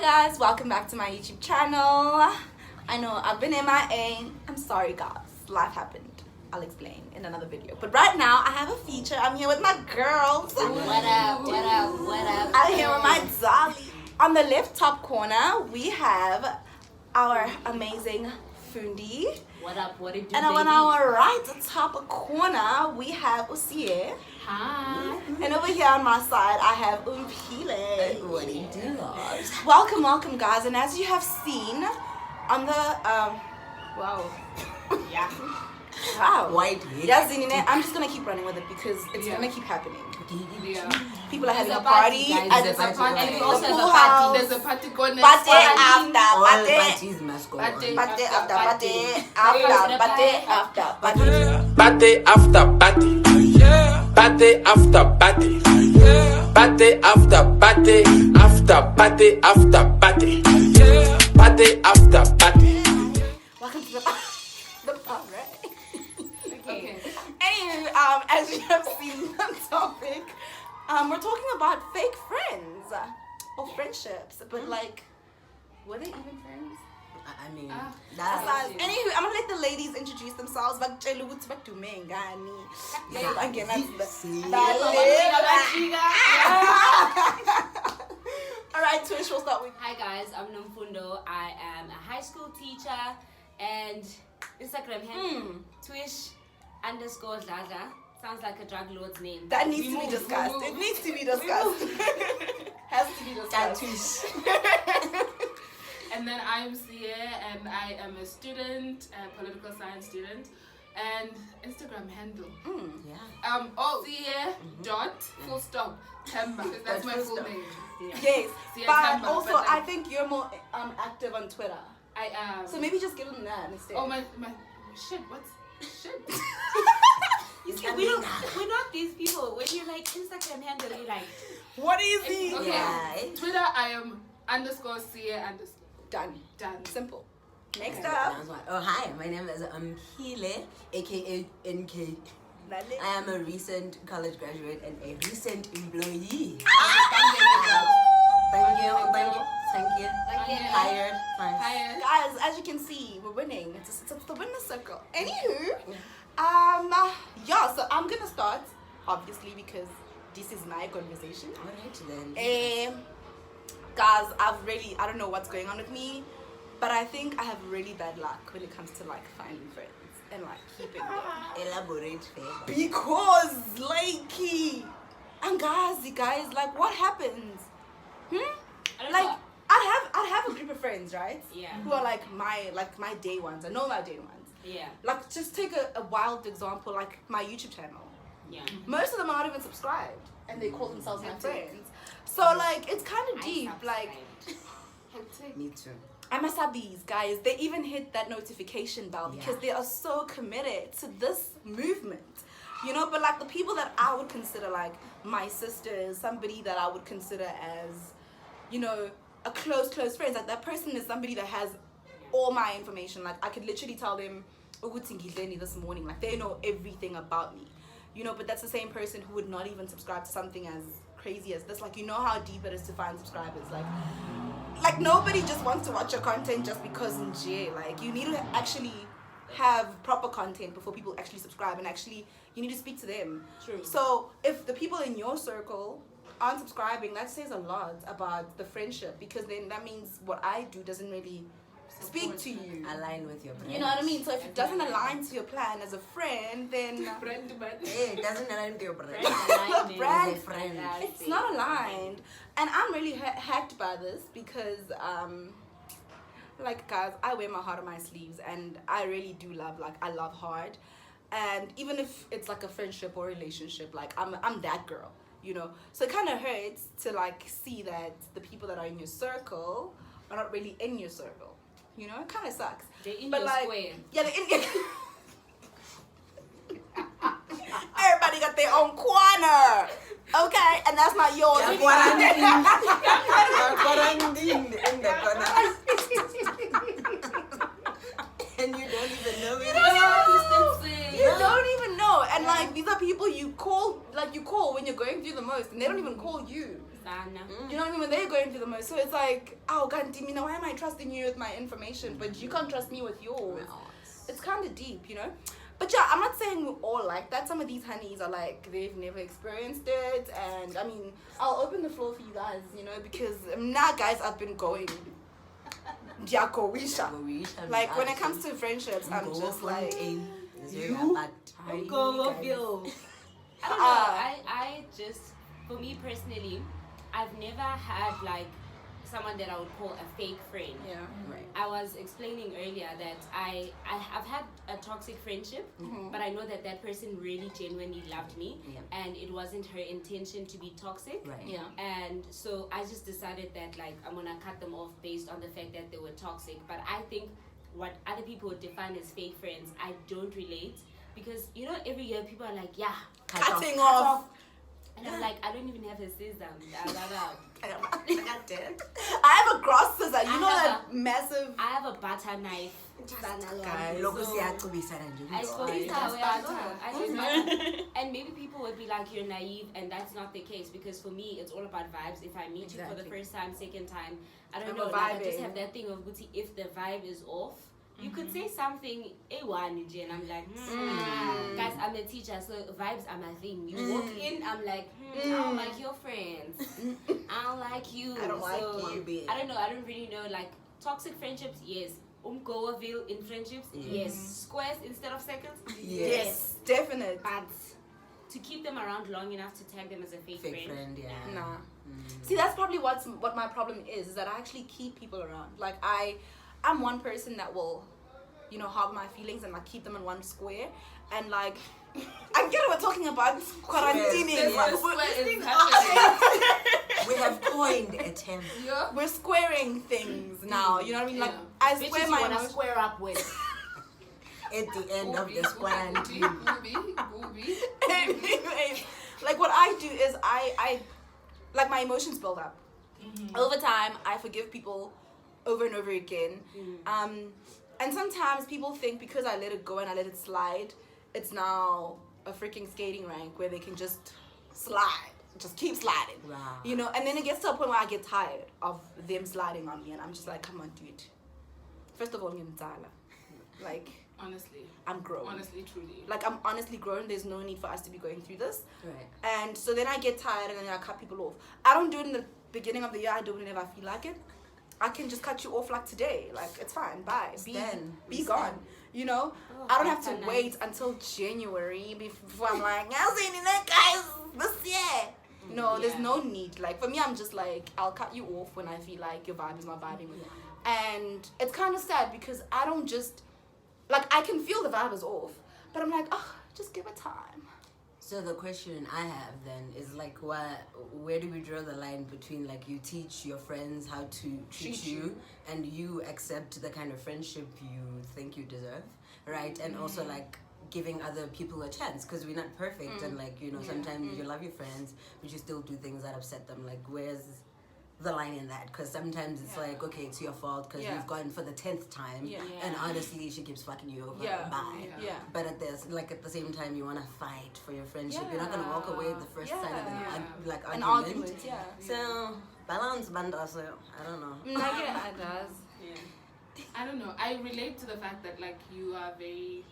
Hi guys, welcome back to my YouTube channel. I know I've been MIA. I'm sorry guys, life happened. I'll explain in another video. But right now I have a feature. I'm here with my girls. What up, what up, what up? I'm here with my dolly. On the left top corner, we have our amazing Fundi. What up, what it do, And baby? on our right top corner, we have Usie. Hi. And over here on my side, I have Umpile. What do you do? Welcome guys, and as you have seen on the wow. Yeah. Wow. White. Yeah, Zinine, I'm just gonna keep running with it because it's gonna keep happening. Yeah. People are having There's a a party, party guys. at There's the a party. at We the also have a pool party. house. There's a party going Party next after All party. parties must go on. Party. Party after party Party after party after party. Party after party. Party after party. Party after party. After party after party. Party after party. Welcome to the alright. Okay. Anywho, as you have seen the topic, we're talking about fake friends or friendships, but like, were they even friends? I mean, Aside- that's Anywho, I'm gonna let the ladies introduce themselves. Alright, Twish, we'll start with Hi guys, I'm Nomfundo. I am a high school teacher and Instagram handle Twish_Dladla. Sounds like a drug lord's name. that needs to be discussed. It needs to be discussed. Has to be discussed. And then I'm Sia, and I am a student, a political science student, and Instagram handle. Sia dot full stop Temba. That's my full name. Yes, See, but September, also but I think you're more active on Twitter. I am. So maybe just give them that instead. Oh my shit! What's shit? You see, we're not these people. When you like Instagram handle, you like What is he? Okay. yeah. Twitter, I am _Sia_. Done. Done. Simple. Next Okay, up. that's one. Oh hi, my name is Hile, aka NK. I am a recent college graduate and a recent employee. Thank you. Hired. Thanks. Hi. Guys, as you can see, we're winning. It's the winner circle. Anywho, yeah, so I'm gonna start, obviously, because this is my conversation. Alright then. Guys, I don't know what's going on with me, but I think I have really bad luck when it comes to like finding friends and like keeping them. Elaborate further. Because likey, and guys, like what happens? I don't Like know. I'd have a group of friends, right? Yeah. Who are like my day ones. I know my day ones. Yeah. Like just take a wild example, like my YouTube channel. Yeah. Most of them are not even subscribed, and they call themselves my friends. So like it's kind of deep. Like Me too. Amasabis, guys, they even hit that notification bell because Yeah. they are so committed to this movement. You know, but like the people that I would consider like my sisters, somebody that I would consider as, you know, a close friend. Like that person is somebody that has all my information. Like I could literally tell them this morning. Like they know everything about me. You know, but that's the same person who would not even subscribe to something as crazy as this. Like you know how deep it is to find subscribers. Like nobody just wants to watch your content just because in jail. Like you need to actually have proper content before people actually subscribe, and actually you need to speak to them. True. So if the people in your circle aren't subscribing, that says a lot about the friendship, because then that means what I do doesn't really speak to you. Align with your brand. You know what I mean? So if it doesn't align to your plan as a friend, then Friend, but Hey, it doesn't align with your brand. Brand. As a friend. it's not aligned. And I'm really hacked by this because like guys, I wear my heart on my sleeves, and I really do love, like I love hard. And even if it's like a friendship or relationship, like I'm that girl, you know. So it kind of hurts to like see that the people that are in your circle are not really in your circle. You know, it kind of sucks. They're in But your like, square. yeah, they're in. Everybody got their own corner, okay, and that's not yours. You're quarantined in the corner. And you don't even know it. You don't even know, and like these are people you call when you're going through the most, and they don't even call you. You know what I mean? When they're going through the most. So it's like, oh, Kantimina, why am I trusting you with my information, but you can't trust me with yours? It's kind of deep, you know? But yeah, I'm not saying we're all like that. Some of these honeys are like, they've never experienced it. And I mean, I'll open the floor for you guys, you know, because now, guys, I've been going. Like, when it comes to friendships, I'm just like, you? I don't know. I just, for me personally, I've never had like someone that I would call a fake friend. Yeah. Right. I was explaining earlier that I've had a toxic friendship, but I know that person really genuinely loved me, and it wasn't her intention to be toxic. Right. Yeah. And so I just decided that like I'm gonna cut them off based on the fact that they were toxic. But I think what other people would define as fake friends, I don't relate, because you know every year people are like, yeah, Cutting off. and I'm like, I don't even have a scissor. I have a grass scissor. You know that massive. I have a butter knife. And maybe people would be like, you're naive, and that's not the case, because for me it's all about vibes. If I meet you for the first time, second time, I don't know, like, I just have that thing of Gucci. If the vibe is off, you could say something A1 and I'm like, guys, I'm a teacher, so vibes are my thing. You walk in, I'm like, I don't like your friends. I don't like you. I don't like you, bitch. I don't know. I don't really know. Like, toxic friendships, yes. Ngoba'Big in friendships, yes. Squares instead of circles, Yes, definite. But to keep them around long enough to tag them as a fake friend, yeah. Nah. See, that's probably what my problem is that I actually keep people around. Like, I'm one person that will, you know, harbor my feelings and like keep them in one square. And like, I get what we're talking about quarantining. We have coined a term. Yeah. We're squaring things now. You know what I mean? Like, I square my emotions. Square up with. At the end of this quarantine. Anyways, like what I do is I like my emotions build up. Over time, I forgive people over and over again. And sometimes people think because I let it go and I let it slide, it's now a freaking skating rink where they can just slide, just keep sliding. Wow. You know, and then it gets to a point where I get tired of them sliding on me, and I'm just like, come on, dude. First of all, like, Honestly. I'm grown. Honestly, truly. Like, I'm honestly grown. There's no need for us to be going through this. Right. And so then I get tired and then I cut people off. I don't do it in the beginning of the year. I do it whenever I feel like it. I can just cut you off like today. Like, it's fine. Bye. Be gone. You know? I don't have to wait until January before I'm like, I'll see you guys this year. No, there's no need. Like, for me, I'm just like, I'll cut you off when I feel like your vibe is not vibing with me. And it's kind of sad because I don't just, like, I can feel the vibe is off, but I'm like, oh, just give it time. So the question I have then is like, where do we draw the line between like you teach your friends how to treat you and you accept the kind of friendship you think you deserve, right? And also like giving other people a chance, because we're not perfect and like, you know, sometimes you love your friends but you still do things that upset them. Like, where's the line in that? Because sometimes it's like, okay, it's your fault because you've gone for the 10th time and honestly she keeps fucking you over. Bye. But at the same time, you want to fight for your friendship. You're not gonna walk away at the first sign of an argument. So balance band also, I don't know. It does. I don't know. I relate to the fact that like you are very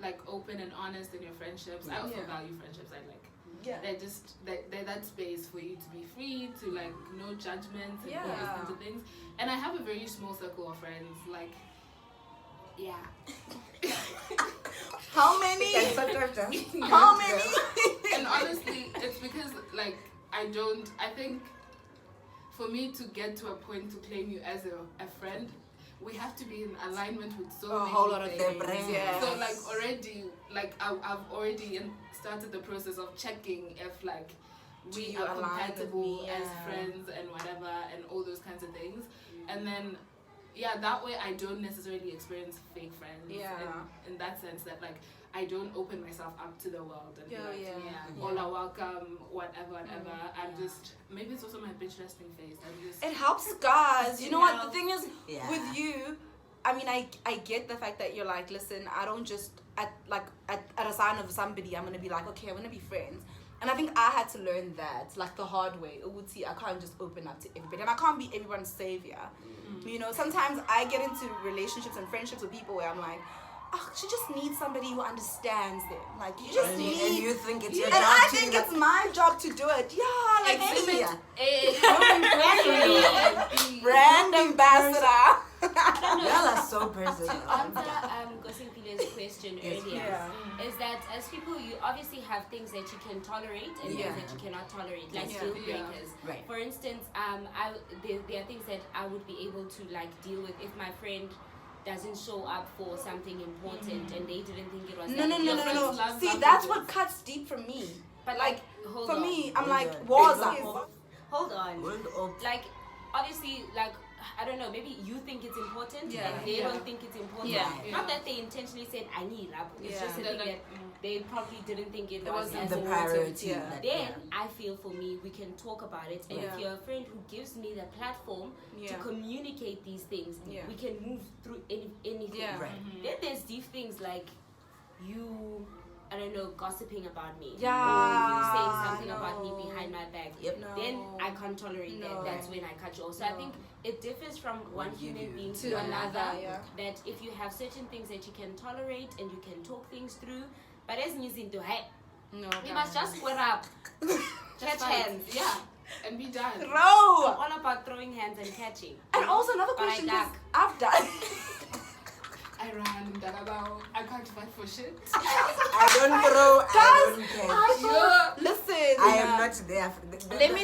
like open and honest in your friendships. I also value friendships. I like they're that space for you to be free, to like no judgments and all those kinds of things. And I have a very small circle of friends. Like, How many? How many? And honestly, it's because like I think for me to get to a point to claim you as a friend, we have to be in alignment with so many whole lot of things. things. So like already, like I've already started the process of checking if like we are compatible as friends and whatever and all those kinds of things. And then that way I don't necessarily experience fake friends in that sense, that like I don't open myself up to the world and be like, all are welcome, whatever. I'm just, maybe it's also my bitch resting face. It helps, guys. You know what? The thing is, with you, I mean, I get the fact that you're like, listen, I don't just, at a sign of somebody, I'm going to be like, okay, I'm going to be friends. And I think I had to learn that, like the hard way. Uguti, I can't just open up to everybody. And I can't be everyone's savior. You know, sometimes I get into relationships and friendships with people where I'm like, oh, she just needs somebody who understands them. Like, you just need... And you think it's your and job I to think do it's my job to do it. Yeah, like, brand ambassador. Y'all are so personal. To answer Gosingpile's question earlier, is that as people, you obviously have things that you can tolerate and things that you cannot tolerate, like deal breakers. Right. For instance, there are things that I would be able to like deal with if my friend doesn't show up for something important and they didn't think it was No. See, that's what cuts deep for me. But like, for me, I'm like, walls up. Hold on. Like, obviously, like, I don't know, maybe you think it's important and they don't think it's important. Not that they intentionally said, I need rap. It's just a thing that they probably didn't think it was as the important. priority. Then I feel for me, we can talk about it. And if you're a friend who gives me the platform to communicate these things, we can move through anything. Then there's deep things like you... I don't know, gossiping about me. Or you saying something about me behind my back. Then I can't tolerate that. That's when I cut you off. So I think it differs from one human being to another. That if you have certain things that you can tolerate and you can talk things through, but as using to hey, we must just square up, catch hands. And be done. Bro! I'm all about throwing hands and catching. And also another question, because I've done... I ran, I can't fight for shit. I don't throw, I don't catch. Listen. I am not there. Let me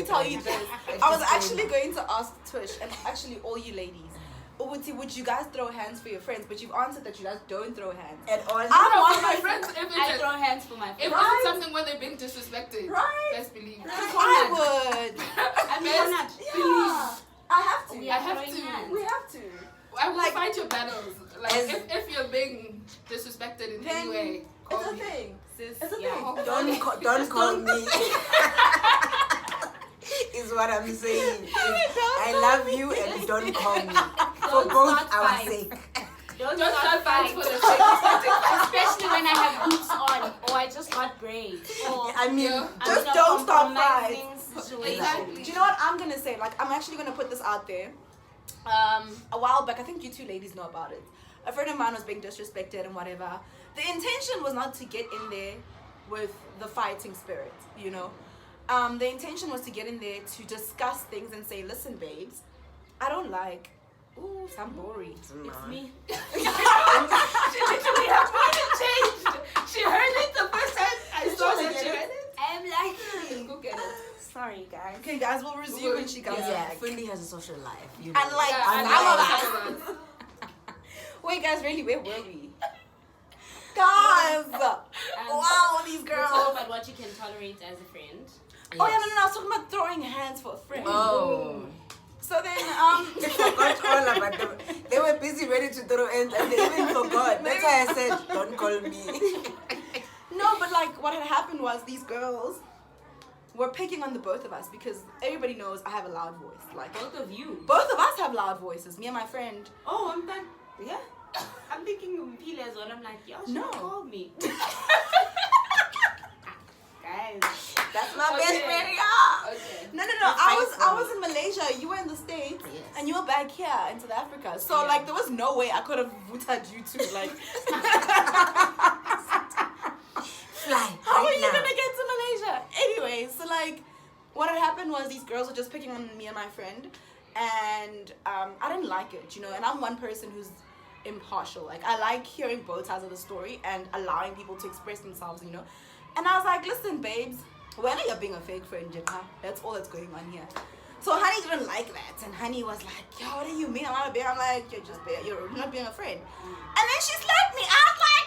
tell you this. I was actually going to ask Tush, and actually all you ladies, would you guys throw hands for your friends? But you've answered that you guys don't throw hands. At all. I'm for my friends. I throw hands for my friends. If it's something where they're being disrespected, best believe. I would. I mean, why not? I have to. We have to. I will fight your battles. Like if you're being disrespected in any way, it's a thing. Sis, it's a thing. Don't call me. Is what I'm saying. I love you and don't call me. For both our sake. Don't start fights for the sake. Especially when I have boots on or I just got braids. Or I mean, just don't start fights. Exactly. Do you know what I'm gonna say? Like, I'm actually gonna put this out there. A while back, I think you two ladies know about it. A friend of mine was being disrespected and whatever. The intention was not to get in there with the fighting spirit, you know. The intention was to get in there to discuss things and say, listen, babes, I don't like... Ooh, Sambori. It's me. She literally her mind changed. She heard it the first time I saw that she heard it. I'm like... Go get it. Sorry, guys. Okay, guys, we'll resume when she comes back. Fundi has a social life. You know. And like, I wait, guys, really, where were we? Guys! Wow, these girls. We'll talk about what you can tolerate as a friend. Oh, yeah, no, I was talking about throwing hands for a friend. Oh. So then, They forgot all about them. They were busy ready to throw hands and they even forgot. That's why I said, don't call me. No, but like, what had happened was these girls were picking on the both of us because everybody knows I have a loud voice. Like, Both of you. both of us have loud voices, me and my friend. Oh, I'm back. Yeah. I'm thinking of Pile as well. I'm like, y'all should have called me. Guys. That's my best friend, Okay. No. I was in Malaysia, you were in the States, and you were back here in South Africa. So like, there was no way I could have voted you two. Like, Fly. how are you gonna get to Malaysia? Anyway, so like, what had happened was these girls were just picking on me and my friend, and I didn't like it, you know. And I'm one person who's impartial. Like, I like hearing both sides of the story and allowing people to express themselves, you know. And I was like, listen, babes, when are you being a fake friend, Jita? That's all that's going on here. So Honey didn't like that, and Honey was like, yo, what do you mean I'm not a bear? I'm like, you're not being a friend. And then she slapped me. I was like,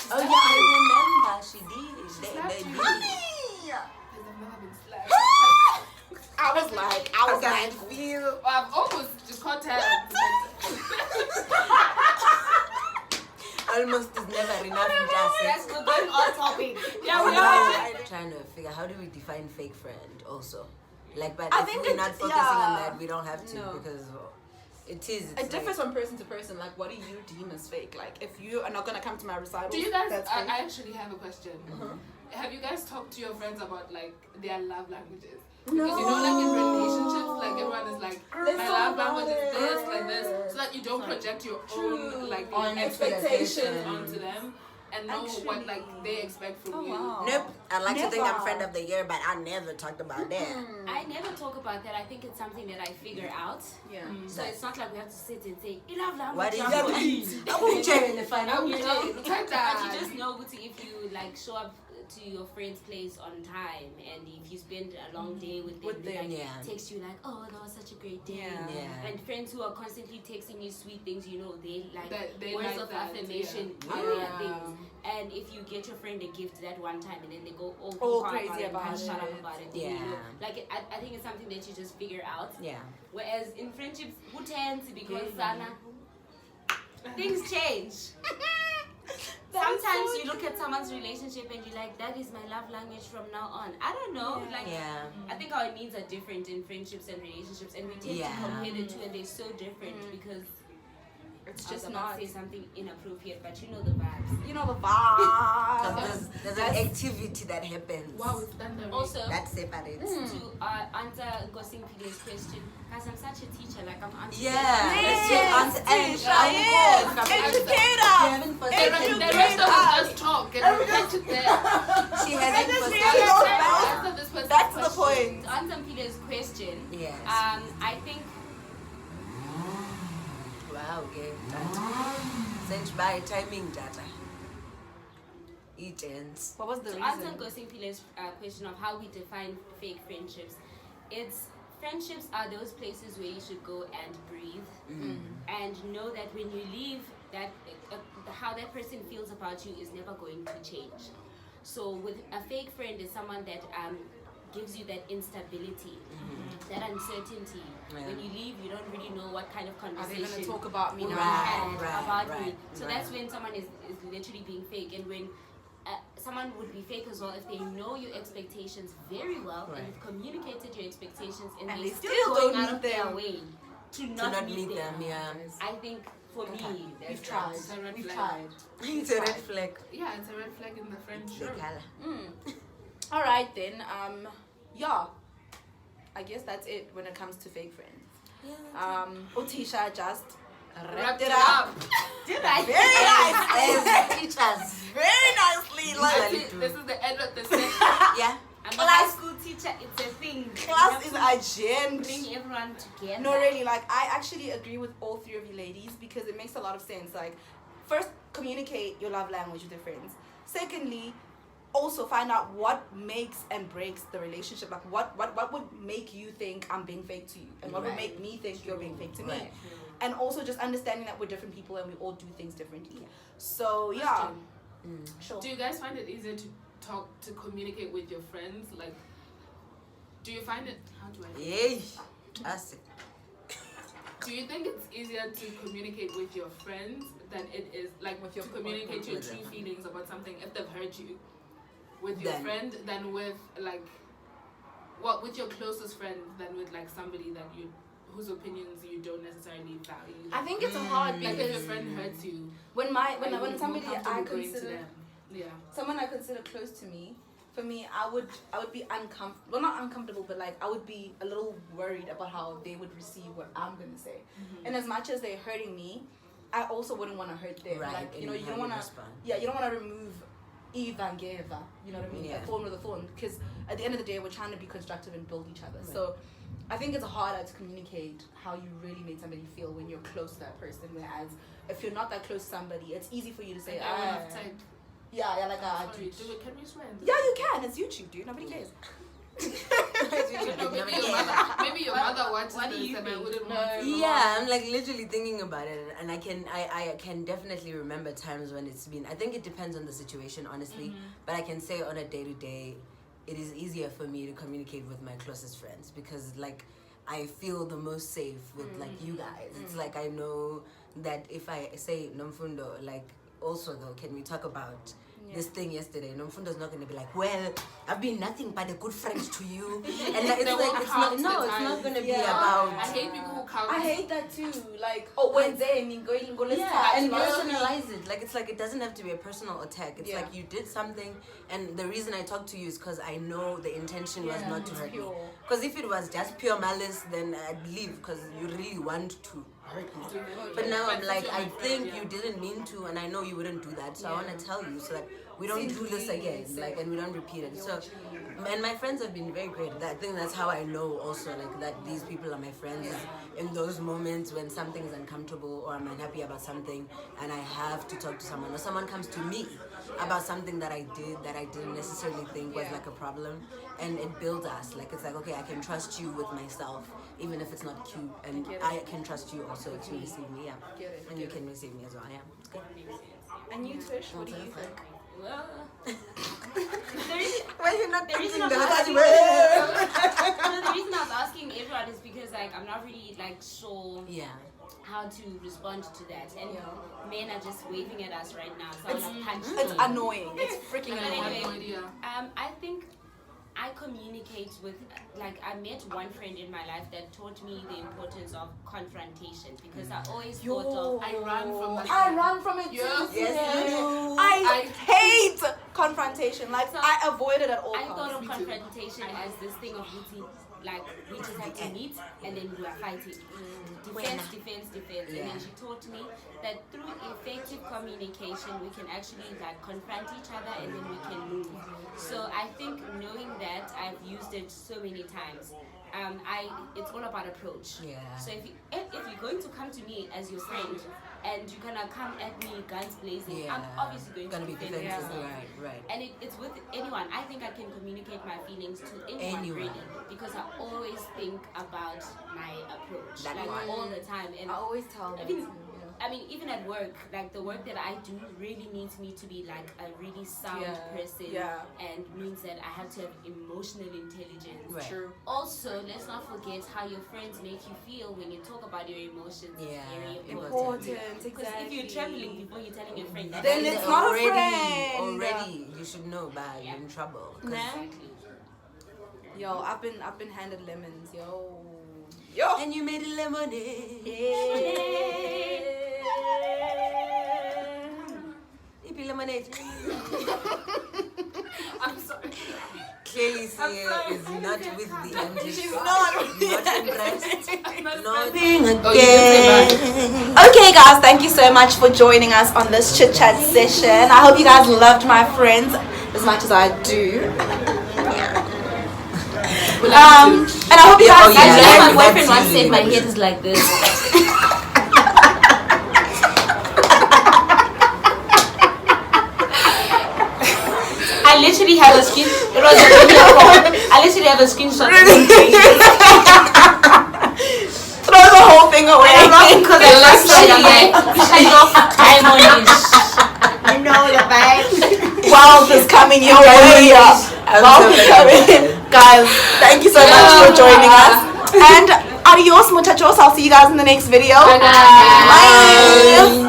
Oh yeah, I remember. She did. They did. Honey! I've never been slapped. I was like, feel. I've almost just caught her. Almost is never enough. Yes, we're going on topic. Yeah, we are. Trying to figure how do we define fake friend also. Like, but I if think we're it's- not focusing on yeah. that, we don't have to No. because It is. It differs from person to person. Like, what do you deem as fake? Like, if you are not gonna come to my recital, Do you guys? that's fake. I actually have a question. Have you guys talked to your friends about like their love languages? Because you know, like in relationships, like everyone is like, my love language is this, like this, so that you don't project your own like expectations onto them. And know what like they expect from you. Wow. Nope. I like to think I'm friend of the year, but I never talked about that. I never talk about that. I think it's something that I figure out. Yeah. So it's not like we have to sit and say, you love language. What is love your language." I will check in the final. But you just know, Guti, if you like show up to your friend's place on time, and if you spend a long day with them, they like text you like, oh, that was such a great day. And friends who are constantly texting you sweet things, you know, they like they words like of that, affirmation area things. And if you get your friend a gift that one time and then they go all crazy about it, shut up about it, then you know, like I think it's something that you just figure out. Yeah. Whereas in friendships, who tends because Sana, things change. Sometimes you look at someone's relationship and you're like, that is my love language from now on. I don't know. I think our needs are different in friendships and relationships, and we tend to compare the two, and they're so different because it's just not say something inappropriate, but you know the vibes. You know the vibes. Because there's an activity that happens. Wow, it's done the also that separates. to answer Gosing Pide's question, because I'm such a teacher, like I'm answering. That's your answer. And Educator. The rest of us just talk and catch it there. She hasn't Answer That's the point. To answer Pide's question, Yes. I think Wow, okay. Sent by timing data. It ends. What was the to reason? answer Gosing Pide's question of how we define fake friendships, friendships are those places where you should go and breathe and know that when you leave, that how that person feels about you is never going to change. So with a fake friend is someone that gives you that instability, that uncertainty. When you leave, you don't really know what kind of conversation Are they gonna talk about me will now? be had about me. So that's when someone is literally being fake, and when someone would be fake as well if they know your expectations very well and you've communicated your expectations and they're still going out of their way to not meet them. I think for me, We've tried. It's a red We've flag. tried. It's a red flag. Yeah, it's a red flag in the friendship. All right then. I guess that's it when it comes to fake friends. Otisha just wrapped it up. did I? Very nice. Teachers. Very nicely. Like, This is the end of the session. Yeah. I'm a high school teacher. It's a thing. class is You have to agenda. bring everyone together. No, really, like I actually agree with all three of you ladies because it makes a lot of sense. Like, first, communicate your love language with your friends. Secondly, also find out what makes and breaks the relationship. Like, what would make you think I'm being fake to you, and what would make me think you're being fake to me. And also just understanding that we're different people and we all do things differently. So yeah. Sure. Do you guys find it easier to communicate with your friends? Like, do you find it? How do I? Yay. That's it. Do you think it's easier to communicate with your friends than it is like With your to communicate your true feelings about something if they've hurt you with your friend than with like with your closest friend than with like somebody that you whose opinions you don't necessarily value? I think it's hard like if because your friend hurts you when somebody I going to consider them. someone I consider close to me, for me, I would be uncomfortable. Well, not uncomfortable, but like I would be a little worried about how they would receive what I'm gonna say. And as much as they're hurting me, I also wouldn't want to hurt them. Right. Like, you know, you don't want to. Yeah, you don't want to remove Eve and Geva. You know what I mean? A thorn with a thorn. Because at the end of the day, we're trying to be constructive and build each other. Right. So I think it's harder to communicate how you really made somebody feel when you're close to that person. Whereas if you're not that close to somebody, it's easy for you to say, Yeah, like can we swear? Yeah, you can. It's YouTube, dude. Nobody cares. Maybe your mother watches this and I wouldn't want to. Yeah, I'm like literally thinking about it, and I can definitely remember times when it's been. I think it depends on the situation, honestly. But I can say on a day-to-day, it is easier for me to communicate with my closest friends because like I feel the most safe with like you guys. It's like I know that if I say Nomfundo, like also though, can we talk about this thing yesterday. No, Mfundo's not going to be like, well, I've been nothing but a good friend to you. And like, it's not going to be about... I hate people who count. I hate that too. Like, Wednesday, and and personalize it. Like, it's like, it doesn't have to be a personal attack. It's like you did something, and the reason I talk to you is because I know the intention was not to hurt me. Because if it was just pure malice, then I'd leave, because you really want to hurt me. But now I'm like, I think you didn't mean to, and I know you wouldn't do that, so I want to tell you so that we don't do this again, like, and we don't repeat it. So, and my friends have been very great. I think that's how I know also, like, that these people are my friends. In those moments when something is uncomfortable or I'm unhappy about something and I have to talk to someone, or someone comes to me about something that I did that I didn't necessarily think was like a problem, and it builds us. Like, it's like, okay, I can trust you with myself, even if it's not cute, and I can trust you also to receive me, and you can receive me as well, It's good. And you, Tish, what do you think? Well, why are you not thinking that? The reason I was asking everyone is because, like, I'm not really, like, sure how to respond to that. And men are just waving at us right now, so I'm gonna punch them. It's annoying. It's freaking annoying. Anyway, I think I communicate with, like, I met one friend in my life that taught me the importance of confrontation, because I always thought of... I run from it. Yes, you do. I hate confrontation. Like, so I avoid it at all I costs. thought of confrontation as this thing of routine. Like, we just have to meet and then we are fighting. Defense. And then she taught me that through effective communication, we can actually, like, confront each other and then we can move. So I think knowing that, I've used it so many times. It's all about approach. So if you're going to come to me as your friend and you're gonna come at me guns blazing, I'm obviously going to be defensive. Right. And it's with anyone. I think I can communicate my feelings to anyone really, because I always think about my approach, all the time. And I always tell them. I mean, even at work, like, the work that I do really needs me to be, like, a really sound person, and means that I have to have emotional intelligence. Right. True. Also, let's not forget how your friends make you feel when you talk about your emotions. Very Important. Because if you're traveling before you're telling your friend, then it's not a friend. Already, you should know that you're in trouble. Exactly. Yo, I've been handed lemons. Yo. And you made a lemonade. Yippee lemonade. I'm sorry. Clearly, Sia is not with the MG. She's not impressed. Nothing again. Okay, guys, thank you so much for joining us on this chit chat session. I hope you guys loved my friends as much as I do. And I hope you guys. My boyfriend once said my head is like this. I literally have a screen. I literally have a screenshot. Throw the whole thing away. Because I love You know the vibe. Wealth is coming your way. Wealth is coming. Guys, thank you so much for joining us. And adios, muchachos. I'll see you guys in the next video. Bye. Bye.